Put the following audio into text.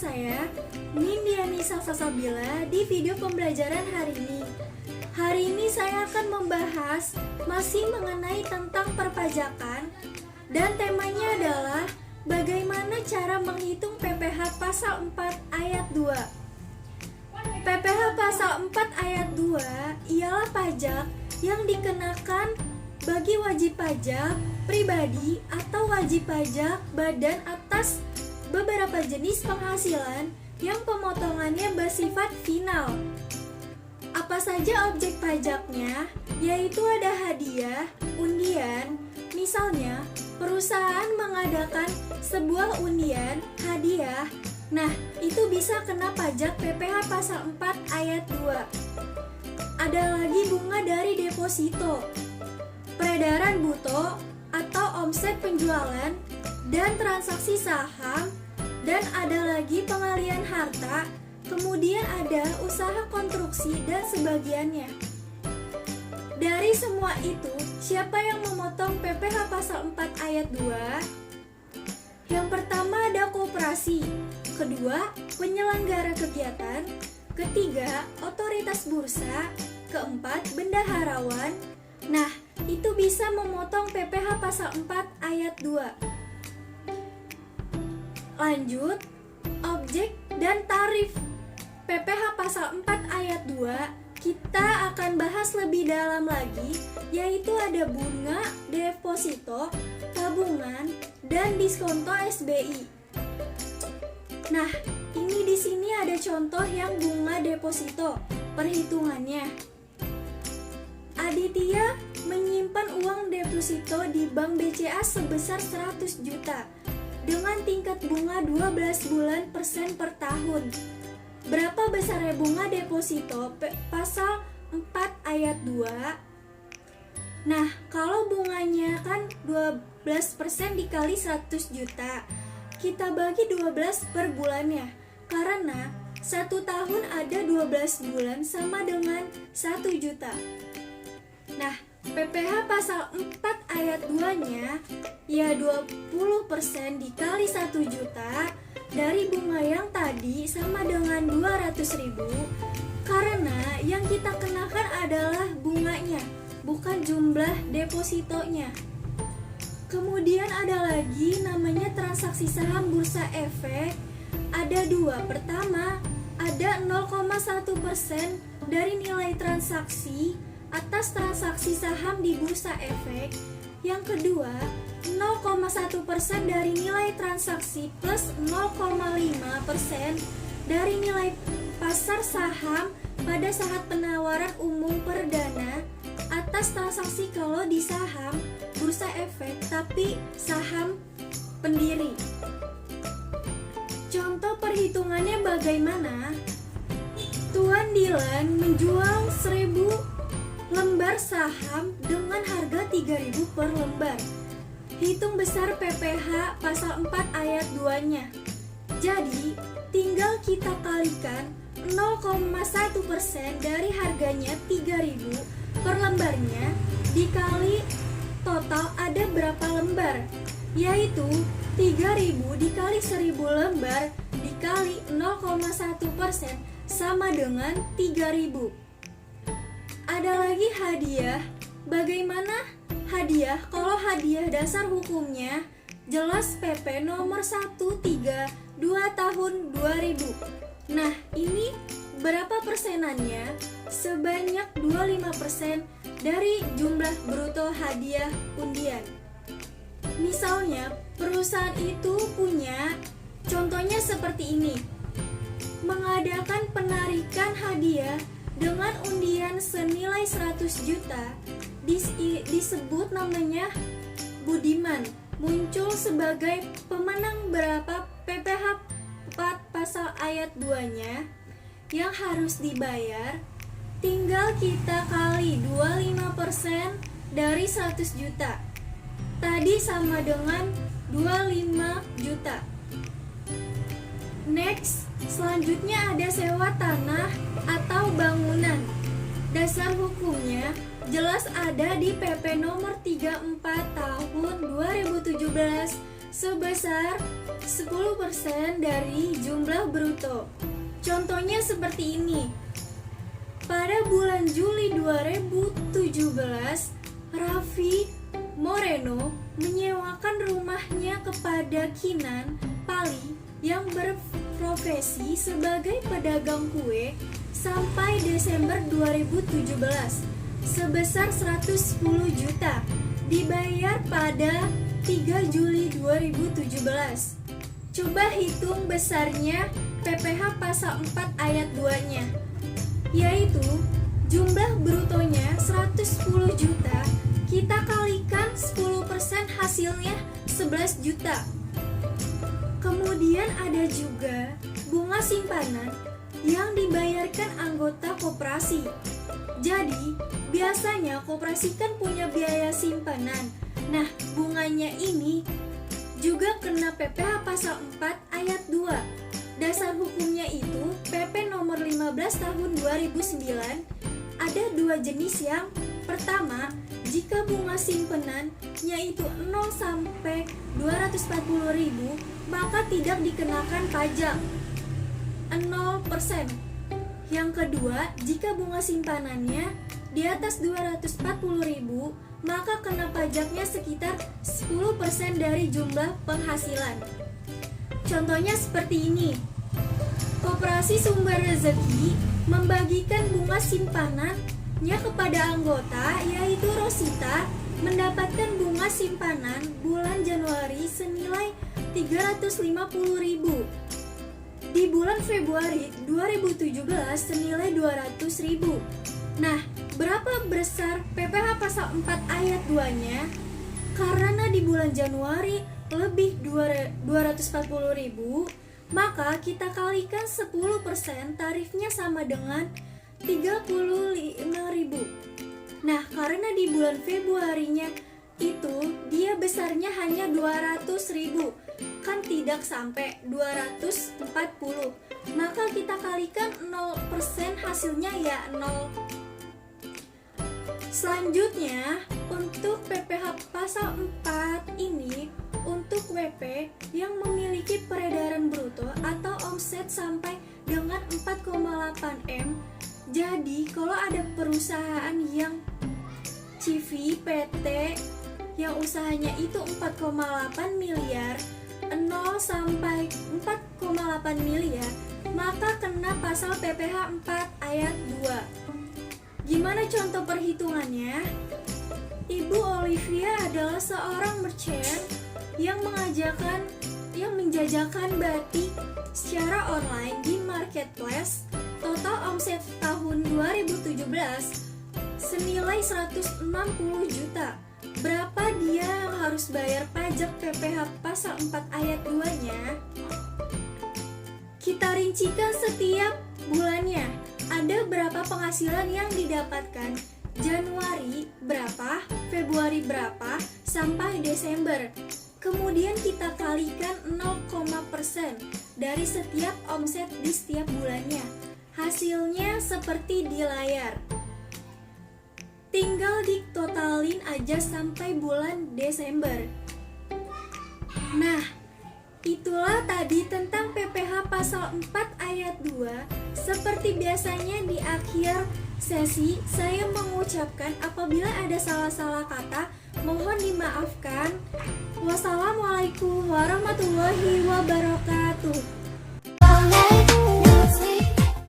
saya, Nindiani Salsabila di video pembelajaran hari ini. Hari ini saya akan membahas masih mengenai tentang perpajakan dan temanya adalah bagaimana cara menghitung PPh pasal 4 ayat 2. PPh pasal 4 ayat 2 ialah pajak yang dikenakan bagi wajib pajak pribadi atau wajib pajak badan atas beberapa jenis penghasilan yang pemotongannya bersifat final. Apa saja objek pajaknya? Yaitu ada hadiah, undian. Misalnya, perusahaan mengadakan sebuah undian hadiah. Nah, itu bisa kena pajak PPh pasal 4 ayat 2. Ada lagi bunga dari deposito, peredaran buto atau omset penjualan dan transaksi saham, dan ada lagi pengalian harta, kemudian ada usaha konstruksi dan sebagiannya. Dari semua itu, siapa yang memotong PPh pasal 4 ayat 2? Yang pertama ada koperasi, kedua penyelenggara kegiatan, ketiga otoritas bursa, keempat bendaharawan. Nah, itu bisa memotong PPh pasal 4 ayat 2. Lanjut, objek dan tarif PPh pasal 4 ayat 2 kita akan bahas lebih dalam lagi, yaitu ada bunga, deposito, tabungan, dan diskonto SBI. Nah, ini di sini ada contoh yang bunga deposito. Perhitungannya, Aditya menyimpan uang deposito di Bank BCA sebesar 100 juta dengan tingkat bunga 12% per tahun. Berapa besarnya bunga deposito pasal 4 ayat 2? Nah, kalau bunganya kan 12% dikali 100 juta, kita bagi 12 per bulannya. Karena 1 tahun ada 12 bulan sama dengan 1 juta. Nah, PPh pasal 4 ayat 2-nya ya 20% dikali 1 juta dari bunga yang tadi sama dengan 200.000, karena yang kita kenakan adalah bunganya, bukan jumlah depositonya. Kemudian ada lagi namanya transaksi saham bursa efek. Ada dua. Pertama, ada 0,1% dari nilai transaksi atas transaksi saham di bursa efek. Yang kedua, 0,1% dari nilai transaksi plus 0,5% dari nilai pasar saham pada saat penawaran umum perdana atas transaksi kalau di saham bursa efek tapi saham pendiri. Contoh perhitungannya bagaimana? Tuan Dilan menjual 1000 lembar saham dengan harga 3.000 per lembar. Hitung besar PPh pasal 4 ayat 2-nya. Jadi, tinggal kita kalikan 0,1% dari harganya 3.000 per lembarnya dikali total ada berapa lembar, yaitu 3.000 dikali 1.000 lembar dikali 0,1% sama dengan 3.000. Ada lagi hadiah. Bagaimana hadiah? Kalau hadiah dasar hukumnya jelas PP nomor 132 tahun 2000. Nah, ini berapa persenannya? Sebanyak 25% dari jumlah bruto hadiah undian. Misalnya, perusahaan itu punya, contohnya seperti ini, mengadakan penarikan hadiah dengan undian senilai 100 juta, disebut namanya Budiman, muncul sebagai pemenang. Berapa PPh 4 pasal ayat 2-nya yang harus dibayar? Tinggal kita kali 25% dari 100 juta. Tadi sama dengan 25 juta. Next, selanjutnya ada sewa tanah atau bangunan. Dasar hukumnya jelas ada di PP nomor 34 tahun 2017 sebesar 10% dari jumlah bruto. Contohnya seperti ini. Pada bulan Juli 2017, Raffi Moreno menyewakan rumahnya kepada Kinan Pali yang berprofesi sebagai pedagang kue sampai Desember 2017 sebesar 110 juta, dibayar pada 3 Juli 2017. Coba hitung besarnya PPh pasal 4 ayat 2-nya, yaitu jumlah brutonya 110 juta, kita kalikan 10% hasilnya 11 juta. Kemudian ada juga bunga simpanan yang dibayarkan anggota koperasi. Jadi, biasanya koperasi kan punya biaya simpanan. Nah, bunganya ini juga kena PPh pasal 4 ayat 2. Dasar hukumnya itu PP nomor 15 tahun 2009. Ada dua jenis. Yang pertama, jika bunga simpenannya itu 0 sampai 240.000, maka tidak dikenakan pajak 0%. Yang kedua, jika bunga simpanannya di atas 240.000, maka kena pajaknya sekitar 10% dari jumlah penghasilan. Contohnya seperti ini. Koperasi Sumber Rezeki membagikan bunga simpanannya kepada anggota, yaitu Rosita mendapatkan bunga simpanan bulan Januari senilai 350.000. Di bulan Februari 2017 senilai 200.000. Nah, berapa besar PPh pasal 4 ayat 2-nya? Karena di bulan Januari lebih 240.000, maka kita kalikan 10%, tarifnya sama dengan 35.000. Nah, karena di bulan Februarinya itu dia besarnya hanya 200.000, kan tidak sampai 240, maka kita kalikan 0%, hasilnya ya 0. Selanjutnya, untuk PPh pasal 4 ini untuk WP yang memiliki peredaran bruto atau omset sampai dengan 4,8 M. Jadi kalau ada perusahaan yang CV PT yang usahanya itu 4,8 miliar, 0 sampai 4,8 miliar, maka kena pasal PPh 4 ayat 2. Gimana contoh perhitungannya? Ibu Olivia adalah seorang merchant yang menjajakan batik secara online di marketplace. Total omset tahun 2017 senilai 160 juta. Berapa dia yang harus bayar pajak PPh pasal 4 ayat 2-nya? Kita rincikan setiap bulannya. Ada berapa penghasilan yang didapatkan? Januari berapa, Februari berapa, sampai Desember. Kemudian kita kalikan 0,% dari setiap omset di setiap bulannya. Hasilnya seperti di layar. Tinggal ditotalin aja sampai bulan Desember. Nah, itulah tadi tentang PPh pasal 4 ayat 2. Seperti biasanya di akhir sesi, saya mengucapkan apabila ada salah-salah kata, mohon dimaafkan. Wassalamualaikum warahmatullahi wabarakatuh.